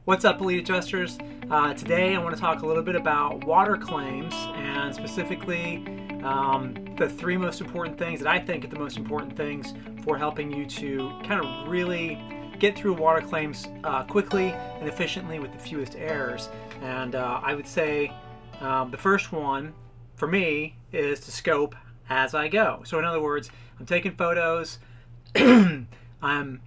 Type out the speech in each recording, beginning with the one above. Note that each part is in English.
What's up, Elite Adjusters? Today I want to talk a little bit about water claims and specifically the three most important things that I think are the most important things for helping you to kind of really get through water claims quickly and efficiently with the fewest errors. And I would say the first one for me is to scope as I go. So in other words, I'm taking photos, I'm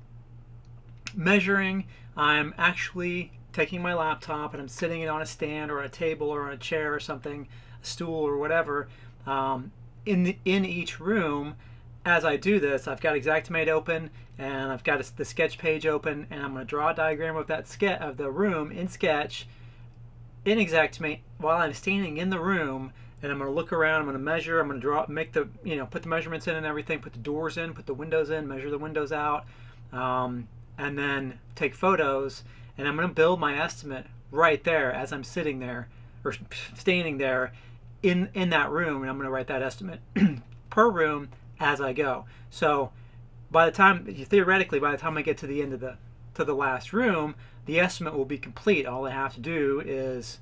measuring, I'm actually taking my laptop and I'm sitting it on a stand or a table or on a chair or something, a stool or whatever, in each room. As I do this, I've got Xactimate open and I've got the sketch page open, and I'm going to draw a diagram of that of the room in Sketch in Xactimate while I'm standing in the room. And I'm going to look around, I'm going to measure, I'm going to draw, put the measurements in and everything, put the doors in, put the windows in, measure the windows out, and then take photos. And I'm going to build my estimate right there as I'm sitting there or standing there in that room, and I'm going to write that estimate per room as I go. So theoretically, by the time I get to the end of the last room, the estimate will be complete. All I have to do is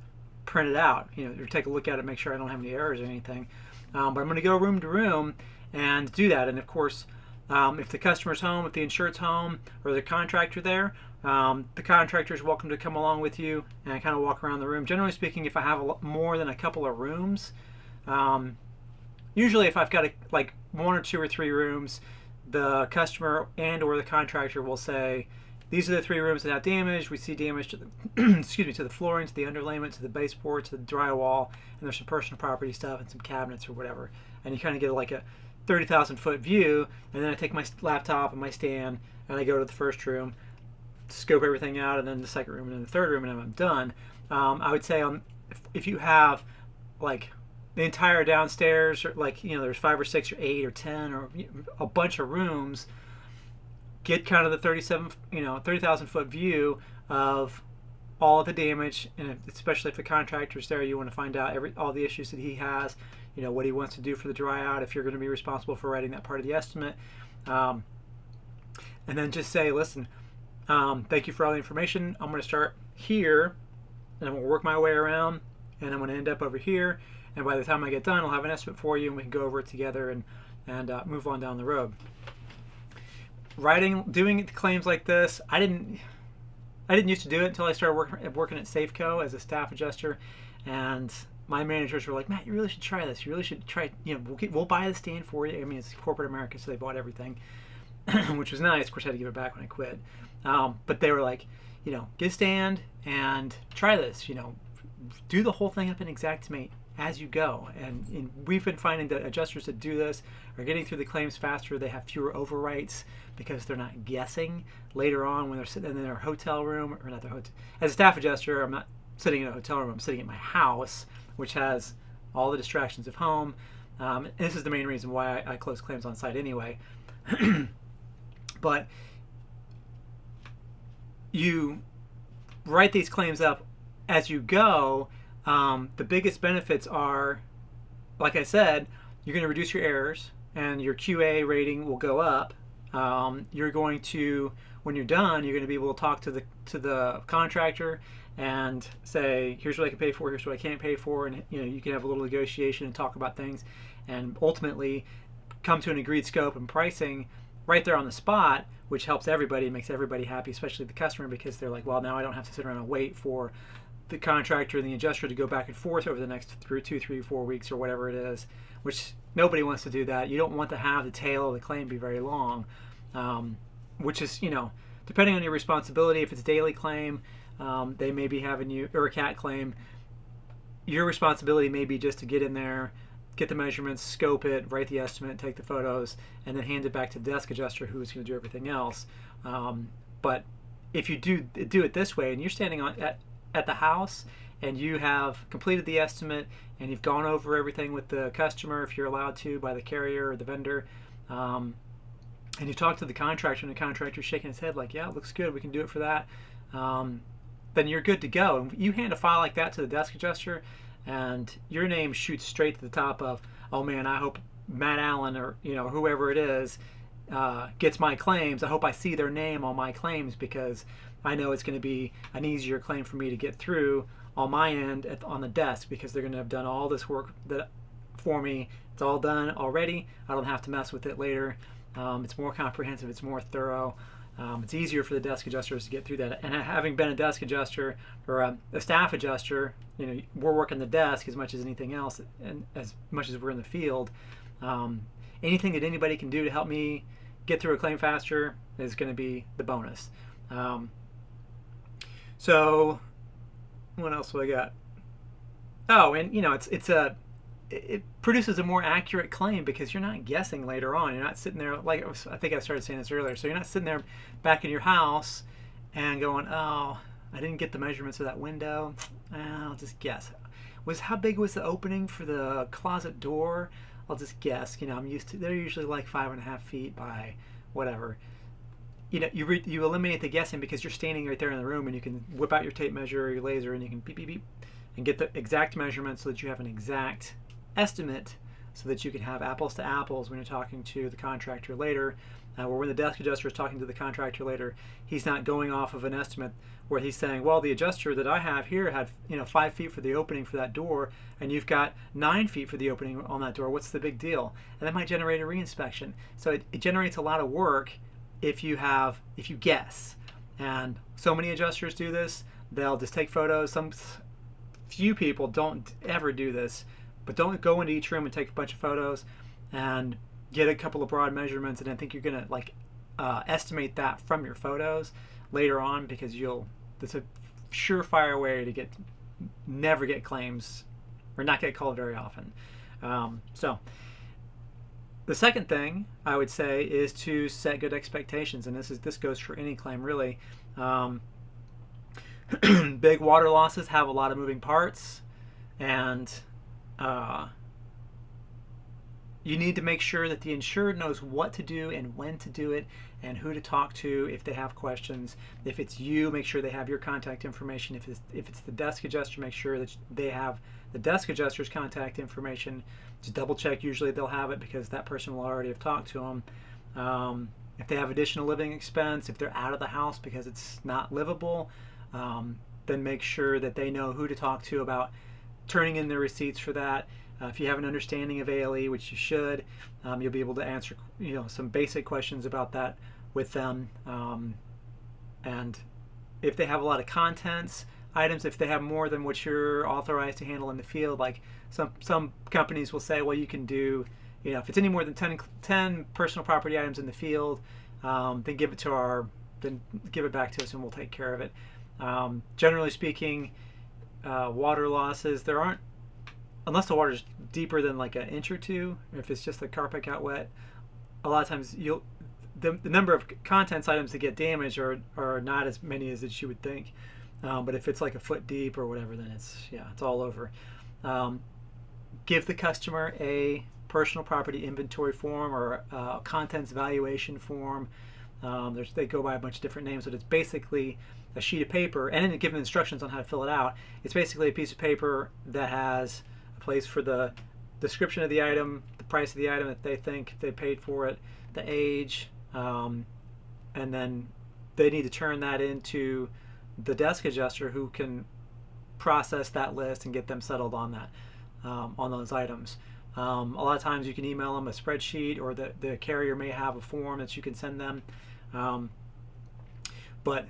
print it out, or take a look at it, make sure I don't have any errors or anything. But I'm going to go room to room and do that. And of course, if the customer's home, if the insured's home, or the contractor there, the contractor is welcome to come along with you and kind of walk around the room. Generally speaking, if I have more than a couple of rooms, usually if I've got like one or two or three rooms, the customer and or the contractor will say, these are the three rooms that have damage. We see damage to the to the flooring, to the underlayment, to the baseboard, to the drywall, and there's some personal property stuff and some cabinets or whatever. And you kind of get like a 30,000 foot view. And then I take my laptop and my stand and I go to the first room, scope everything out, and then the second room, and then the third room, and I'm done. I would say if you have like the entire downstairs, or like there's 5 or 6 or 8 or 10 or a bunch of rooms, get kind of the 30,000 foot view of all of the damage, and especially if the contractor's there, you want to find out all the issues that he has, what he wants to do for the dry out, if you're going to be responsible for writing that part of the estimate, and then just say, listen, thank you for all the information. I'm going to start here, and I'm going to work my way around, and I'm going to end up over here, and by the time I get done, I'll have an estimate for you, and we can go over it together and move on down the road. Doing claims like this, I didn't used to do it until I started working at Safeco as a staff adjuster, and my managers were like, Matt, you really should try this. You really should try. We'll buy the stand for you. I mean, it's corporate America, so they bought everything, which was nice. Of course, I had to give it back when I quit. But they were like, get a stand and try this. Do the whole thing up in Xactimate as you go. And we've been finding that adjusters that do this are getting through the claims faster. They have fewer overwrites because they're not guessing later on when they're sitting in their hotel room, or not their hotel. As a staff adjuster, I'm not sitting in a hotel room. I'm sitting in my house, which has all the distractions of home. And this is the main reason why I close claims on site anyway. But you write these claims up as you go. The biggest benefits are, like I said, you're going to reduce your errors and your QA rating will go up. You're going to, when you're done, you're going to be able to talk to the contractor and say, here's what I can pay for, here's what I can't pay for, and you can have a little negotiation and talk about things, and ultimately come to an agreed scope and pricing right there on the spot, which helps everybody, makes everybody happy, especially the customer, because they're like, well, now I don't have to sit around and wait for the contractor and the adjuster to go back and forth over the next 2, 3, 4 weeks or whatever it is, which nobody wants to do that. You don't want to have the tail of the claim be very long, which is, depending on your responsibility. If it's a daily claim, they may be having you, or a CAT claim, your responsibility may be just to get in there, get the measurements, scope it, write the estimate, take the photos, and then hand it back to the desk adjuster who's going to do everything else. But if you do it this way, and you're standing at the house and you have completed the estimate and you've gone over everything with the customer, if you're allowed to, by the carrier or the vendor, and you talk to the contractor and the contractor's shaking his head like, yeah, it looks good, we can do it for that, then you're good to go. And you hand a file like that to the desk adjuster and your name shoots straight to the top of, oh man, I hope Matt Allen or whoever it is gets my claims. I hope I see their name on my claims, because I know it's going to be an easier claim for me to get through on my end on the desk, because they're going to have done all this work for me. It's all done already. I don't have to mess with it later. It's more comprehensive. It's more thorough. It's easier for the desk adjusters to get through that. And having been a desk adjuster or a staff adjuster, we're working the desk as much as anything else, and as much as we're in the field. Anything that anybody can do to help me get through a claim faster is going to be the bonus. So what else do I got? Oh, and it produces a more accurate claim because you're not guessing later on. You're not sitting there, like I think I started saying this earlier. So you're not sitting there back in your house and going, oh, I didn't get the measurements of that window. I'll just guess. How big was the opening for the closet door? I'll just guess. I'm used to, they're usually like 5.5 feet by whatever. You eliminate the guessing because you're standing right there in the room, and you can whip out your tape measure or your laser, and you can beep, beep, beep, and get the exact measurement so that you have an exact estimate, so that you can have apples to apples when you're talking to the contractor later, or when the desk adjuster is talking to the contractor later. He's not going off of an estimate where he's saying, well, the adjuster that I have here had 5 feet for the opening for that door, and you've got 9 feet for the opening on that door. What's the big deal? And that might generate a reinspection. So it generates a lot of work if you guess. And so many adjusters do this. They'll just take photos. Some few people don't ever do this, but don't go into each room and take a bunch of photos and get a couple of broad measurements, and I think you're gonna estimate that from your photos later on, because it's a surefire way to never get claims or not get called very often. So the second thing I would say is to set good expectations, and this goes for any claim really. Big water losses have a lot of moving parts, and you need to make sure that the insured knows what to do and when to do it, and who to talk to if they have questions. If it's you, make sure they have your contact information. If it's the desk adjuster, make sure that they have the desk adjuster's contact information. Just double check. Usually they'll have it, because that person will already have talked to them. If they have additional living expense, if they're out of the house because it's not livable, then make sure that they know who to talk to about turning in their receipts for that. If you have an understanding of ALE, which you should, you'll be able to answer some basic questions about that with them. And if they have a lot of contents items, if they have more than what you're authorized to handle in the field, like some companies will say, well, you can do, if it's any more than 10 personal property items in the field, then give it back to us and we'll take care of it. Generally speaking, water losses, there aren't, unless the water's deeper than like an inch or two. If it's just the carpet got wet, a lot of times the number of contents items that get damaged are not as many as you would think. But if it's like a foot deep or whatever, then it's all over. Give the customer a personal property inventory form or a contents valuation form. They go by a bunch of different names, but it's basically a sheet of paper, and then given instructions on how to fill it out. It's basically a piece of paper that has a place for the description of the item, the price of the item that they think they paid for it, the age, and then they need to turn that into the desk adjuster, who can process that list and get them settled on that, on those items. A lot of times you can email them a spreadsheet, or the carrier may have a form that you can send them. But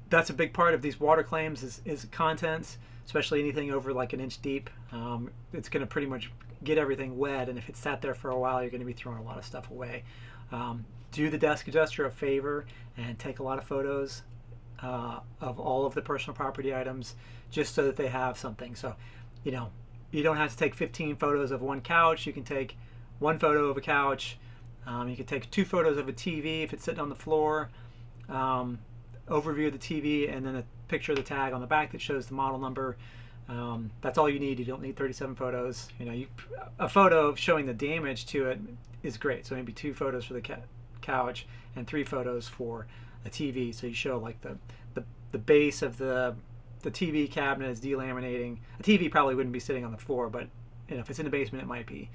that's a big part of these water claims is contents, especially anything over like an inch deep. It's going to pretty much get everything wet, and if it's sat there for a while, you're going to be throwing a lot of stuff away. Do the desk adjuster a favor and take a lot of photos of all of the personal property items, just so that they have something. So, you don't have to take 15 photos of one couch. You can take one photo of a couch. You can take 2 photos of a TV if it's sitting on the floor, overview of the TV, and then a picture of the tag on the back that shows the model number. That's all you need. You don't need 37 photos. A photo showing the damage to it is great. So maybe 2 photos for the couch and 3 photos for a TV. So you show like the base of the TV cabinet is delaminating. A TV probably wouldn't be sitting on the floor, but if it's in the basement, it might be.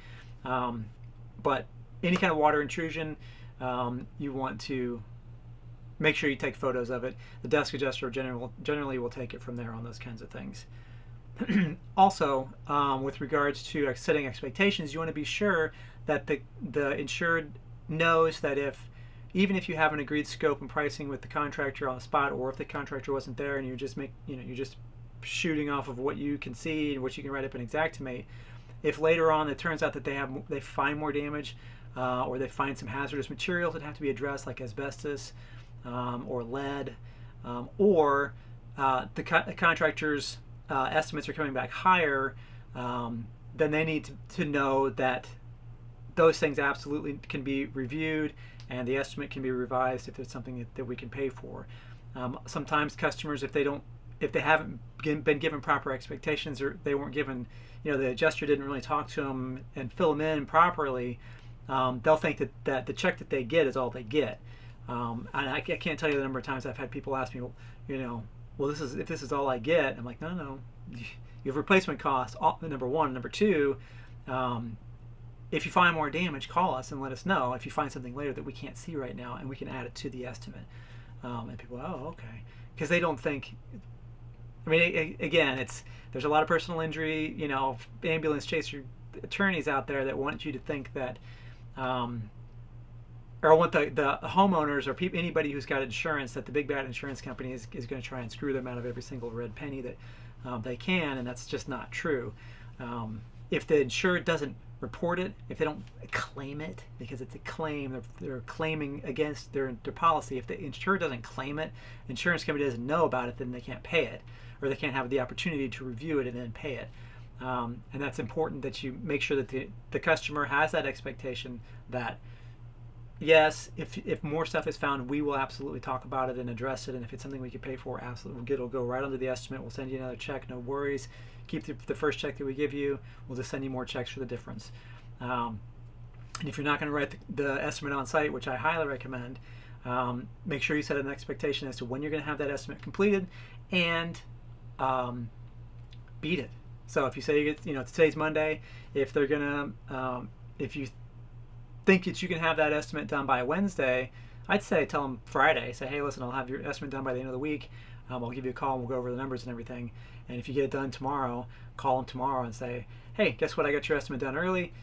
But any kind of water intrusion, you want to make sure you take photos of it. The desk adjuster generally will take it from there on those kinds of things. Also, with regards to setting expectations, you want to be sure that the insured knows that even if you have an agreed scope and pricing with the contractor on the spot, or if the contractor wasn't there and you're just shooting off of what you can see and what you can write up and Xactimate, if later on it turns out that they find more damage, or they find some hazardous materials that have to be addressed, like asbestos or lead, or the contractor's estimates are coming back higher, then they need to know that those things absolutely can be reviewed and the estimate can be revised if it's something that we can pay for. Sometimes customers, if they haven't been given proper expectations, or they weren't given, the adjuster didn't really talk to them and fill them in properly, they'll think that the check that they get is all they get. And I can't tell you the number of times I've had people ask me, well, if this is all I get, I'm like, no, you have replacement costs, number one. Number two, if you find more damage, call us and let us know if you find something later that we can't see right now, and we can add it to the estimate. And people, oh, okay, because they don't think. I mean, again, there's a lot of personal injury, ambulance chaser attorneys out there that want you to think that, or want the homeowners or anybody who's got insurance, that the big bad insurance company is going to try and screw them out of every single red penny that they can, and that's just not true. If the insured doesn't report it, if they don't claim it, because it's a claim, they're claiming against their policy. If the insured doesn't claim it, the insurance company doesn't know about it, then they can't pay it, or they can't have the opportunity to review it and then pay it. And that's important, that you make sure that the customer has that expectation that, yes, if more stuff is found, we will absolutely talk about it and address it, and if it's something we can pay for, absolutely, it'll go right under the estimate. We'll send you another check, no worries. Keep the first check that we give you. We'll just send you more checks for the difference. And if you're not going to write the estimate on site, which I highly recommend, make sure you set an expectation as to when you're going to have that estimate completed, and beat it. So if you say, today's Monday, if they're going to, if you think that you can have that estimate done by Wednesday, I'd say tell them Friday. Say, hey, listen, I'll have your estimate done by the end of the week. I'll give you a call and we'll go over the numbers and everything. And if you get it done tomorrow, call them tomorrow and say, hey, guess what? I got your estimate done early.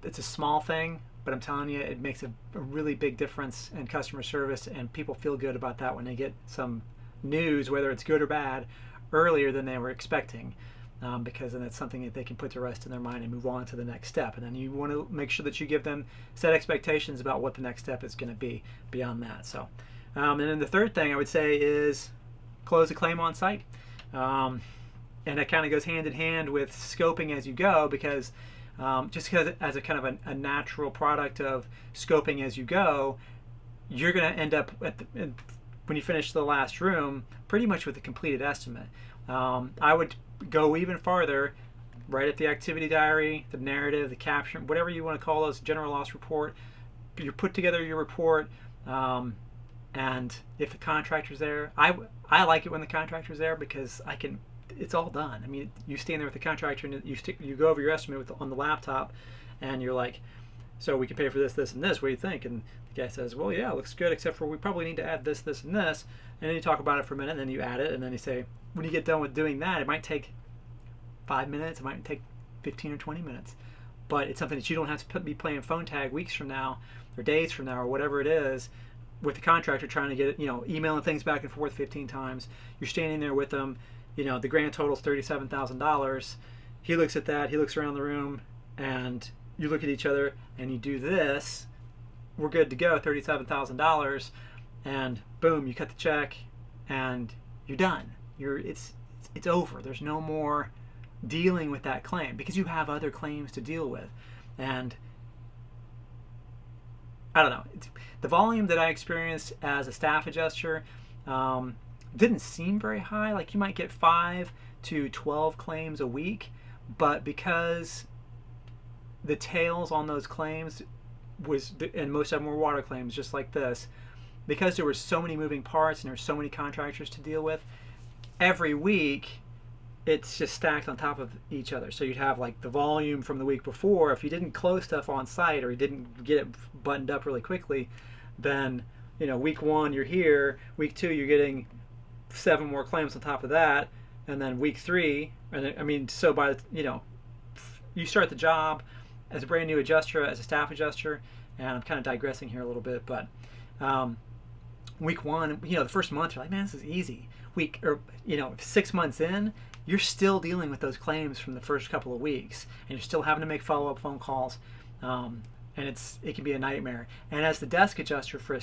It's a small thing, but I'm telling you, it makes a really big difference in customer service, and people feel good about that when they get some news, whether it's good or bad, earlier than they were expecting. Because then that's something that they can put to rest in their mind and move on to the next step. And then you want to make sure that you give them set expectations about what the next step is going to be beyond that. So, and then the third thing I would say is close a claim on site. And that kind of goes hand in hand with scoping as you go, because just because as a kind of a natural product of scoping as you go, you're going to end up when you finish the last room pretty much with a completed estimate. I would go even farther, write up the activity diary, the narrative, the caption, whatever you want to call those, general loss report. You put together your report, and if the contractor's there, I like it when the contractor's there, because it's all done. I mean, you stand there with the contractor and you go over your estimate on the laptop, and you're like, so we can pay for this, this, and this. What do you think? And the guy says, well, yeah, it looks good, except for we probably need to add this, this, and this. And then you talk about it for a minute, and then you add it, and then you say, when you get done with doing that, it might take 5 minutes, it might take 15 or 20 minutes. But it's something that you don't have to be playing phone tag weeks from now, or days from now, or whatever it is, with the contractor trying to get it, emailing things back and forth 15 times. You're standing there with them, the grand total is $37,000. He looks at that, he looks around the room, and you look at each other, and you do this. We're good to go, $37,000, and boom, you cut the check, and you're done. It's over. There's no more dealing with that claim, because you have other claims to deal with. And I don't know, the volume that I experienced as a staff adjuster didn't seem very high. Like, you might get 5 to 12 claims a week, but because the tails on those claims and most of them were water claims just like this, because there were so many moving parts and there were so many contractors to deal with, every week it's just stacked on top of each other. So you'd have like the volume from the week before. If you didn't close stuff on site, or you didn't get it buttoned up really quickly, then week 1 you're here, week 2 you're getting 7 more claims on top of that, and then week 3, and then, I mean, so by you start the job as a brand new adjuster, as a staff adjuster, and I'm kind of digressing here a little bit, but week 1, the first month you're like, man, this is easy. 6 months in, you're still dealing with those claims from the first couple of weeks, and you're still having to make follow-up phone calls, and it can be a nightmare. And as the desk adjuster for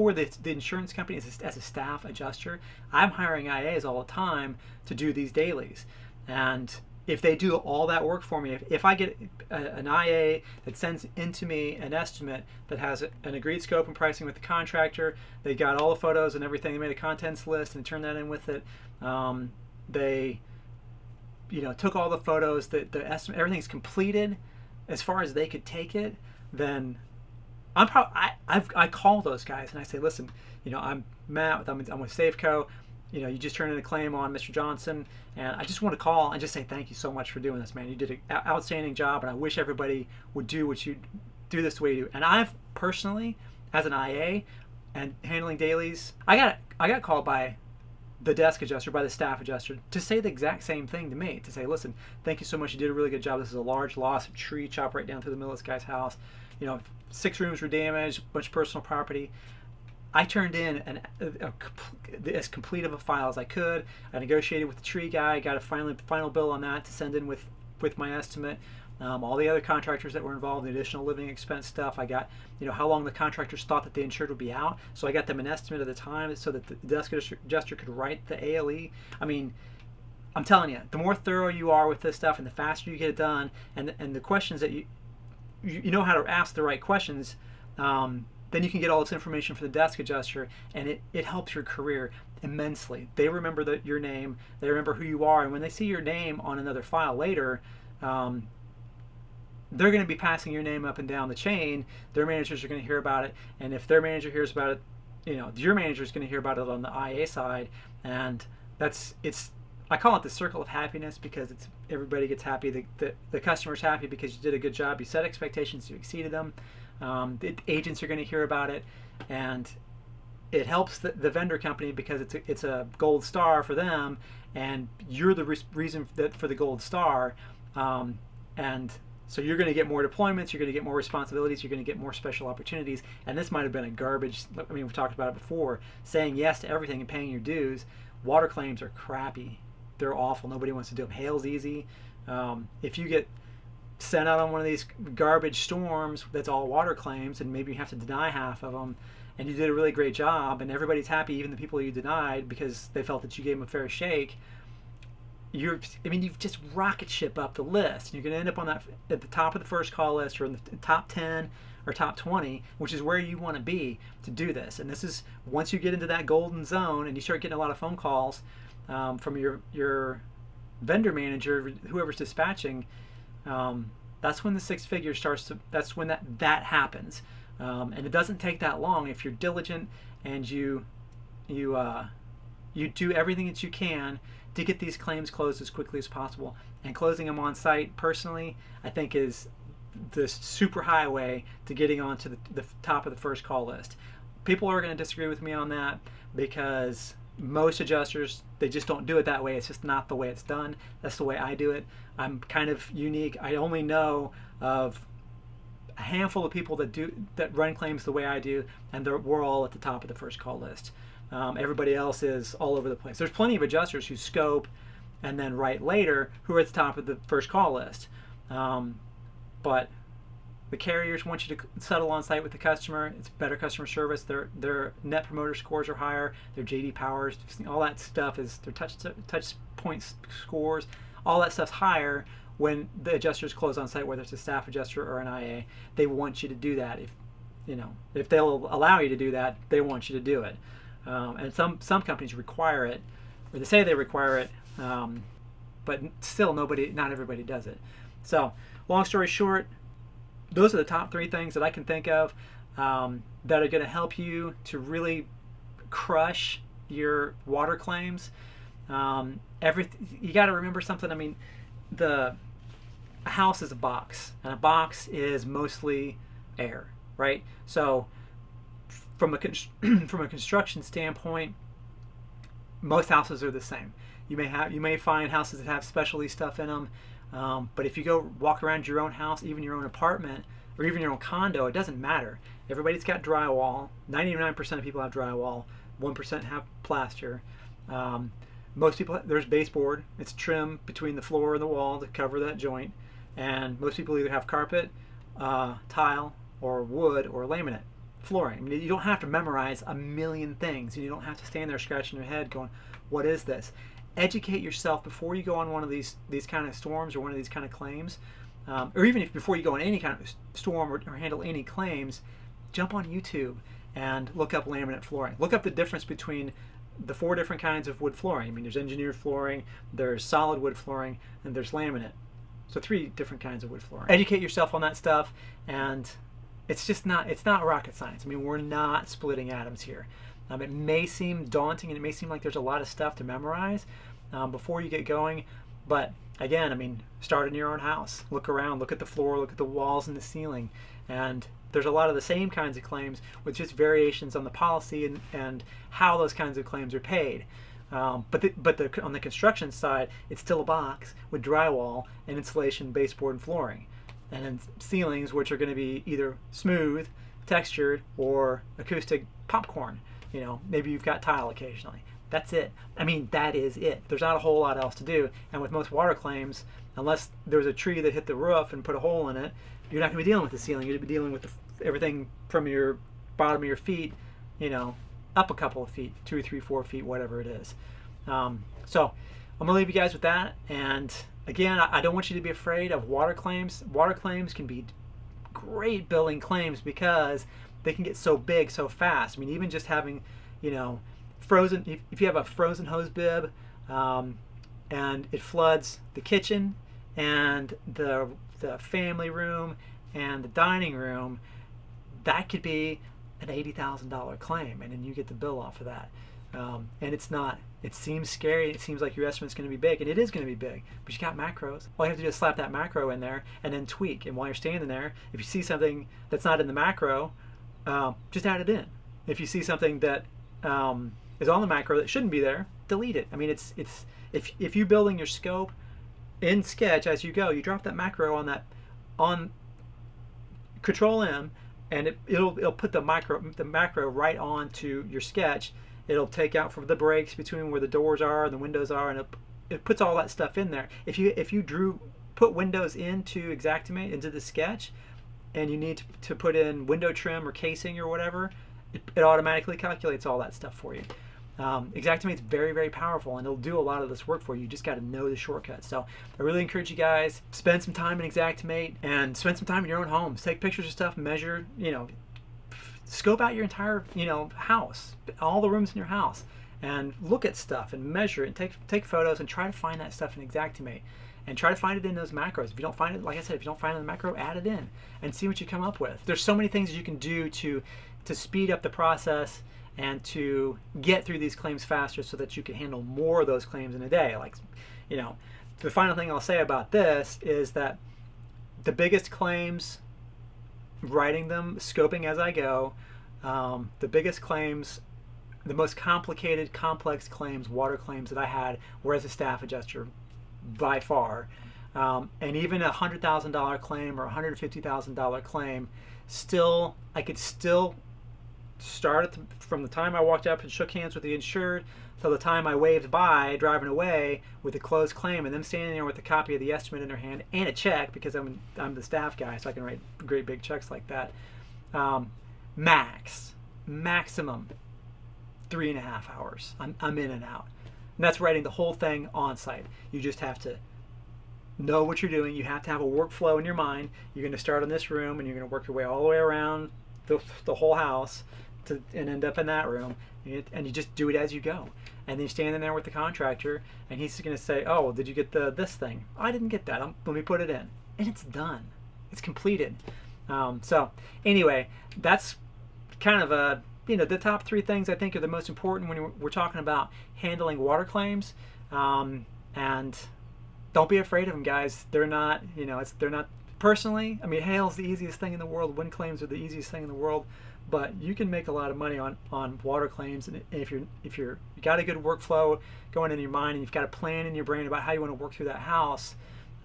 the insurance company, as a staff adjuster, I'm hiring IAs all the time to do these dailies. And if they do all that work for me, if I get an IA that sends into me an estimate that has an agreed scope and pricing with the contractor, they got all the photos and everything, they made a contents list and turned that in with it, they took all the photos, the estimate, everything's completed as far as they could take it, then I call those guys and I say, listen, I'm Matt, I'm with Safeco. You just turned in a claim on Mr. Johnson, and I just want to call and just say thank you so much for doing this, man. You did an outstanding job, and I wish everybody would do what you do this the way you do. And I've personally, as an IA and handling dailies, I got called by the desk adjuster, by the staff adjuster, to say the exact same thing to me, to say, listen, thank you so much, you did a really good job. This is a large loss, a tree chopped right down through the middle of this guy's house. 6 rooms were damaged, a bunch of personal property. I turned in as complete of a file as I could. I negotiated with the tree guy, got a final bill on that to send in with my estimate. All the other contractors that were involved, the additional living expense stuff, I got, how long the contractors thought that the insured would be out. So I got them an estimate at the time so that the desk adjuster could write the ALE. I mean, I'm telling you, the more thorough you are with this stuff and the faster you get it done, and the questions that you know how to ask the right questions, then you can get all this information from the desk adjuster, and it helps your career immensely. They remember your name, they remember who you are, and when they see your name on another file later, they're going to be passing your name up and down the chain. Their managers are going to hear about it, and if their manager hears about it, your manager is going to hear about it on the IA side, and I call it the circle of happiness, because everybody gets happy. The customer's happy because you did a good job. You set expectations, you exceeded them. The agents are going to hear about it, and it helps the vendor company because it's a gold star for them, and you're the reason for the gold star, and so you're going to get more deployments, you're going to get more responsibilities, you're going to get more special opportunities. And this might have been a garbage, I mean, we've talked about it before, saying yes to everything and paying your dues. Water claims are crappy. They're awful. Nobody wants to do them. Hail's easy. If you get sent out on one of these garbage storms that's all water claims, and maybe you have to deny half of them, and you did a really great job, and everybody's happy, even the people you denied, because they felt that you gave them a fair shake, you've just rocket ship up the list. You're going to end up at the top of the first call list, or in the top 10 or top 20, which is where you want to be to do this. And this is, once you get into that golden zone and you start getting a lot of phone calls from your vendor manager, whoever's dispatching, that's when the 6 figures that's when that happens. And it doesn't take that long if you're diligent and you do everything that you can to get these claims closed as quickly as possible. And closing them on site, personally, I think is the super highway to getting onto the top of the first call list. People are going to disagree with me on that, because most adjusters, they just don't do it that way. It's just not the way it's done. That's the way I do it. I'm kind of unique. I only know of a handful of people that run claims the way I do, and we're all at the top of the first call list. Everybody else is all over the place. There's plenty of adjusters who scope and then write later who are at the top of the first call list. But the carriers want you to settle on site with the customer. It's better customer service. Their net promoter scores are higher. Their JD powers, all that stuff is their touch point scores. All that stuff's higher when the adjusters close on site, whether it's a staff adjuster or an IA. They want you to do that. If they'll allow you to do that, they want you to do it. And some companies require it, or they say they require it, but still not everybody does it. So, long story short, those are the top 3 things that I can think of that are going to help you to really crush your water claims. You got to remember something. I mean, a house is a box, and a box is mostly air. right? So from a from a construction standpoint, most houses are the same. You may find houses that have specialty stuff in them, but if you go walk around your own house, even your own apartment, or even your own condo, it doesn't matter. Everybody's got drywall. 99% of people have drywall. 1% have plaster. Most people, there's baseboard. It's trim between the floor and the wall to cover that joint. And most people either have carpet, tile, or wood, or laminate flooring. I mean, you don't have to memorize a million things. You don't have to stand there scratching your head going, what is this? Educate yourself before you go on one of these kind of storms or one of these kind of claims. Or even before you go on any kind of storm or handle any claims, jump on YouTube and look up laminate flooring. Look up the difference between the 4 different kinds of wood flooring. I mean, there's engineered flooring, there's solid wood flooring, and there's laminate. So 3 different kinds of wood flooring. Educate yourself on that stuff, and it's not rocket science. I mean, we're not splitting atoms here. It may seem daunting and it may seem like there's a lot of stuff to memorize before you get going, but again, I mean, start in your own house. Look around, look at the floor, look at the walls and the ceiling, and there's a lot of the same kinds of claims with just variations on the policy and how those kinds of claims are paid. But on the construction side, it's still a box with drywall and insulation, baseboard, and flooring, and then ceilings, which are going to be either smooth, textured, or acoustic popcorn. You know, maybe you've got tile occasionally. That's it. I mean, that is it. There's not a whole lot else to do. And with most water claims, unless there's a tree that hit the roof and put a hole in it, you're not going to be dealing with the ceiling. You're going to be dealing with everything from your bottom of your feet, you know, up a couple of feet, 2, 3, 4 feet, whatever it is. So I'm going to leave you guys with that. And again, I don't want you to be afraid of water claims. Water claims can be great building claims because they can get so big so fast. I mean, even just having, you know, frozen, if you have a frozen hose bib and it floods the kitchen and the family room and the dining room, that could be an $80,000 claim, and then you get the bill off of that. And it's not, it seems scary, it seems like your estimate's going to be big, and it is going to be big, but you got macros. All you have to do is slap that macro in there and then tweak. And while you're standing there, if you see something that's not in the macro, just add it in. If you see something that is on the macro that shouldn't be there, delete it. I mean, it's if you're building your scope in Sketch as you go, you drop that macro on Control M, and it'll put the macro right onto your sketch. It'll take out from the breaks between where the doors are and the windows are, and it puts all that stuff in there. If you put windows into Xactimate, into the sketch, and you need to put in window trim or casing or whatever, it automatically calculates all that stuff for you. Xactimate's very, very powerful, and it'll do a lot of this work for you. You just got to know the shortcuts. So I really encourage you guys, spend some time in Xactimate and spend some time in your own homes. Take pictures of stuff, measure, you know, scope out your entire, you know, house, all the rooms in your house, and look at stuff and measure it and take photos and try to find that stuff in Xactimate. And try to find it in those macros. If you don't find it, like I said, if you don't find it in the macro, add it in and see what you come up with. There's so many things you can do to speed up the process and to get through these claims faster so that you can handle more of those claims in a day. Like, you know, the final thing I'll say about this is that the biggest claims, writing them, scoping as I go, the biggest claims, the most complicated, complex claims, water claims that I had were as a staff adjuster by far. And even a $100,000 claim or $150,000 claim, I could still start from the time I walked up and shook hands with the insured till the time I waved by driving away with a closed claim, and them standing there with a copy of the estimate in their hand and a check, because I'm the staff guy, so I can write great big checks like that. Maximum 3.5 hours. I'm in and out. And that's writing the whole thing on site. You just have to know what you're doing. You have to have a workflow in your mind. You're going to start in this room, and you're going to work your way all the way around the whole house and end up in that room. And you just do it as you go. And then you're standing there with the contractor, and he's going to say, "Oh, did you get this thing? I didn't get that. Let me put it in." And it's done. It's completed. So anyway, that's kind of the top 3 things I think are the most important when we're talking about handling water claims. And don't be afraid of them, guys. They're not, they're not Personally, I mean, hail's the easiest thing in the world. Wind claims are the easiest thing in the world, but you can make a lot of money on water claims. And if you got a good workflow going in your mind, and you've got a plan in your brain about how you want to work through that house,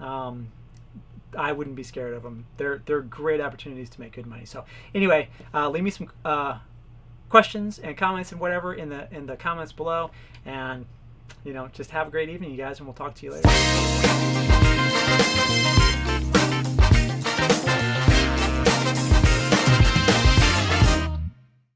I wouldn't be scared of them. They're great opportunities to make good money. So anyway, leave me some questions and comments and whatever in the comments below, and just have a great evening, you guys, and we'll talk to you later.